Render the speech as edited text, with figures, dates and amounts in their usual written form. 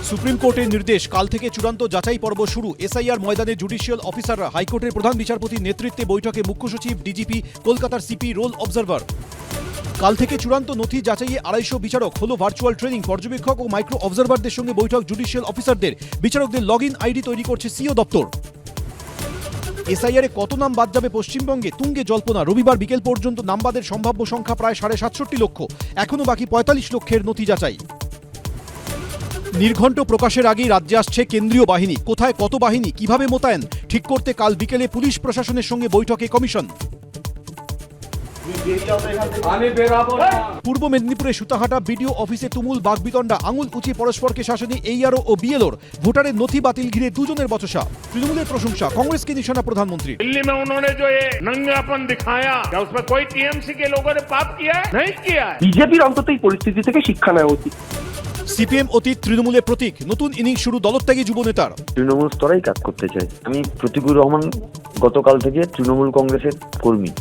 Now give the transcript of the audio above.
Supreme কোর্টের নির্দেশ, কাল থেকে চূড়ান্ত যাচাই পর্ব শুরু। এসআইআর ময়দানে জুডিশিয়াল অফিসাররা। হাইকোর্টের প্রধান বিচারপতির নেতৃত্বে বৈঠকে মুখ্য সচিব, ডিজিপি, কলকাতার সিপি, রোল অবজারভার। কাল থেকে চূড়ান্ত নথি যাচাইয়ে 250 বিচারক। হলো ভার্চুয়াল ট্রেনিং। পর্যবেক্ষক ও মাইক্রো অবজারভারদের সঙ্গে বৈঠক জুডিশিয়াল অফিসারদের। বিচারকদের লগইন আইডি তৈরি করছে সিও দপ্তর। এসআইআরে কত নাম বাদ যাবে পশ্চিমবঙ্গে? তুঙ্গে জল্পনা। রবিবার বিকেল পর্যন্ত নাম বাদের সম্ভাব্য সংখ্যা প্রায় 67.5 লক্ষ। এখনও বাকি 45 লক্ষের নথি যাচাই। নির্ঘণ্ট প্রকাশের আগেই রাজ্যে আসছে কেন্দ্রীয় বাহিনী। কোথায় কত বাহিনী, কিভাবে মোতায়েন ঠিক করতে কাল বিকেলে পুলিশ প্রশাসনের সঙ্গে বৈঠকে কমিশন। পূর্ব মেদিনীপুরে সুতাহাটা বিডিও অফিসে তুমুল বাগবিতণ্ডা। আঙুল উঁচিয়ে পরস্পরকে শাসনে এইআরও ও বিএলওর। ভোটারের নথি বাতিল ঘিরে দুজনের বচসা। তৃণমূলের প্রশংসা, কংগ্রেসকে নিশানা প্রধানমন্ত্রী। दिल्ली में उन्होंने जो ये नंगापन दिखाया, क्या उसमें कोई टीएमसी के लोगों ने पाप किया है? नहीं किया है। বিজেপির অন্তত এই পরিস্থিতি থেকে শিক্ষা নেওয়া উচিত। সিপিএম অতীত, তৃণমূলের প্রতীক। নতুন ইনিংস শুরু দলত্যাগী যুব নেতার। তৃণমূল স্তরেই কাজ করতে চাই। আমি প্রতীকুর রহমান, গতকাল থেকে তৃণমূল কংগ্রেসের কর্মী।